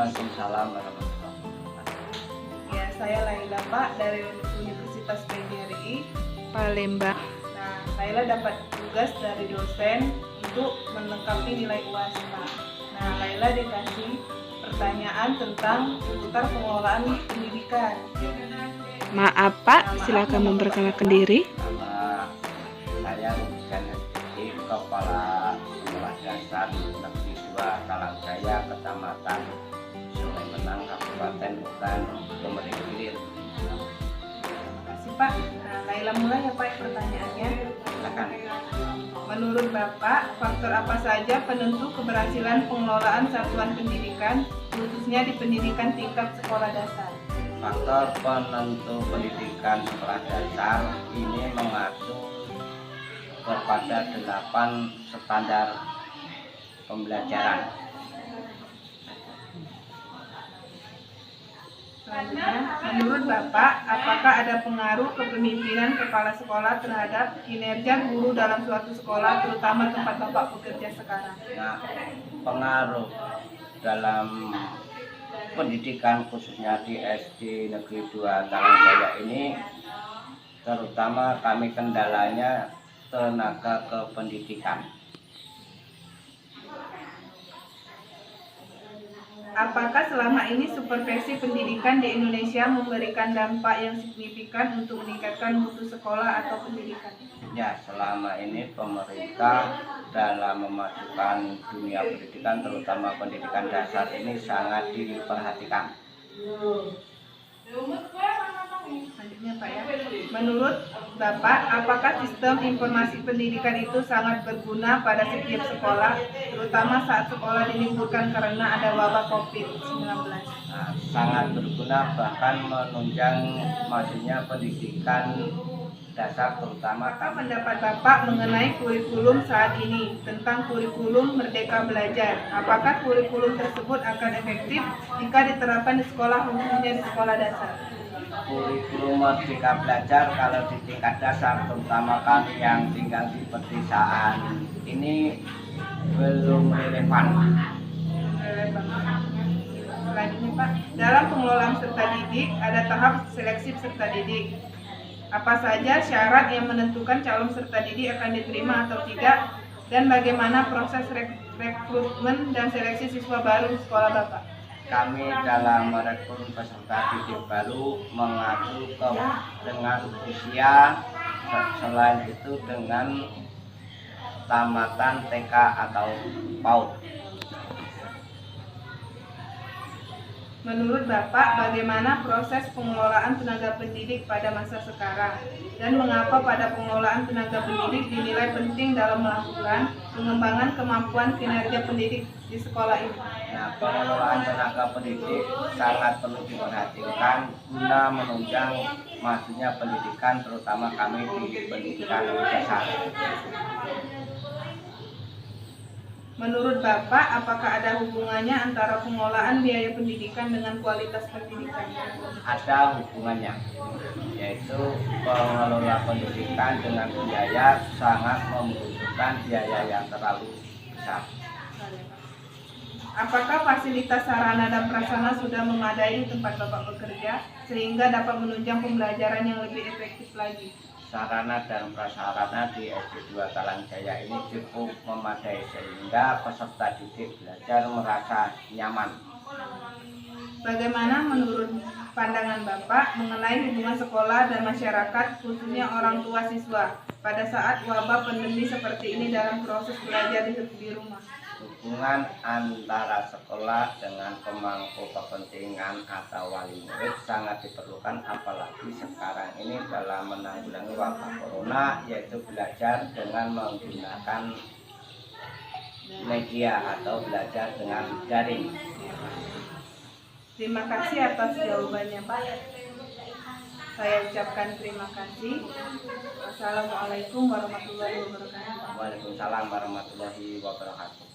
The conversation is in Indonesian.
Waalaikumsalam warahmatullahi wabarakatuh. Ya, saya Laila Pak dari Universitas PGRI Palembang. Nah, Laila dapat tugas dari dosen untuk melengkapi nilai UAS Pak. Nah, Laila dikasih pertanyaan tentang seputar pengelolaan pendidikan. Maaf Pak, silakan memperkenalkan diri. Nama saya Rubikan SPI, Kepala Sekolah Dasar Negeri 2 Talangjaya, Kecamatan Sungai Menang, Kabupaten Bukan, Komering Ilir. Terima kasih Pak. Nah, Laila mulai ya Pak pertanyaannya. Silakan. Menurut Bapak, faktor apa saja penentu keberhasilan pengelolaan satuan pendidikan, khususnya di pendidikan tingkat sekolah dasar? Faktor penentu pendidikan sekolah dasar ini mengacu kepada 8 standar pembelajaran. Selanjutnya, menurut Bapak, apakah ada pengaruh kepemimpinan kepala sekolah terhadap kinerja guru dalam suatu sekolah, terutama tempat Bapak bekerja sekarang? Nah, pengaruh dalam pendidikan khususnya di SD Negeri 2 Talangjaya ini, terutama kami kendalanya tenaga kependidikan. Apakah selama ini supervisi pendidikan di Indonesia memberikan dampak yang signifikan untuk meningkatkan mutu sekolah atau pendidikan? Ya, selama ini pemerintah dalam memajukan dunia pendidikan, terutama pendidikan dasar ini sangat diperhatikan. Selanjutnya Pak ya, menurut Bapak, apakah sistem informasi pendidikan itu sangat berguna pada setiap sekolah, terutama saat sekolah diliburkan karena ada wabah COVID-19? Nah, sangat berguna, bahkan menunjang majunya pendidikan dasar, terutama Apa pendapat Bapak mengenai kurikulum saat ini tentang kurikulum Merdeka Belajar? Apakah kurikulum tersebut akan efektif jika diterapkan di sekolah, khususnya di sekolah dasar? kurikulum Merdeka Belajar kalau di tingkat dasar, terutama kami yang tinggal di pedesaan ini belum relevan. Selanjutnya Pak, dalam pengelolaan peserta didik ada tahap seleksi peserta didik. Apa saja syarat yang menentukan calon peserta didik akan diterima atau tidak, dan bagaimana proses rekrutmen dan seleksi siswa baru di sekolah Bapak? Kami dalam merekrut peserta didik baru mengacu dengan usia, selain itu dengan tamatan TK atau PAUD. Menurut Bapak, bagaimana proses pengelolaan tenaga pendidik pada masa sekarang? Dan mengapa pada pengelolaan tenaga pendidik dinilai penting dalam melakukan pengembangan kemampuan kinerja pendidik di sekolah ini? Nah, pengelolaan tenaga pendidik sangat perlu diperhatikan guna menunjang majunya pendidikan, terutama kami di pendidikan dasar. Menurut Bapak, apakah ada hubungannya antara pengelolaan biaya pendidikan dengan kualitas pendidikan? Ada hubungannya, yaitu pengelola pendidikan dengan biaya sangat membutuhkan biaya yang terlalu besar. Apakah fasilitas sarana dan prasarana sudah memadai di tempat Bapak bekerja sehingga dapat menunjang pembelajaran yang lebih efektif lagi? Sarana dan prasarana di SD 2 Talangjaya ini cukup memadai sehingga peserta didik belajar merasa nyaman. Bagaimana menurut pandangan Bapak mengenai hubungan sekolah dan masyarakat, khususnya orang tua siswa, pada saat wabah pandemi seperti ini dalam proses belajar di rumah? Hubungan antara sekolah dengan pemangku kepentingan atau wali murid sangat diperlukan, apalagi sekarang ini dalam menanggulangi wabah corona, yaitu belajar dengan menggunakan media atau belajar dengan daring. Terima kasih atas jawabannya Pak. Saya ucapkan terima kasih. Wassalamualaikum warahmatullahi wabarakatuh. Waalaikumsalam warahmatullahi wabarakatuh.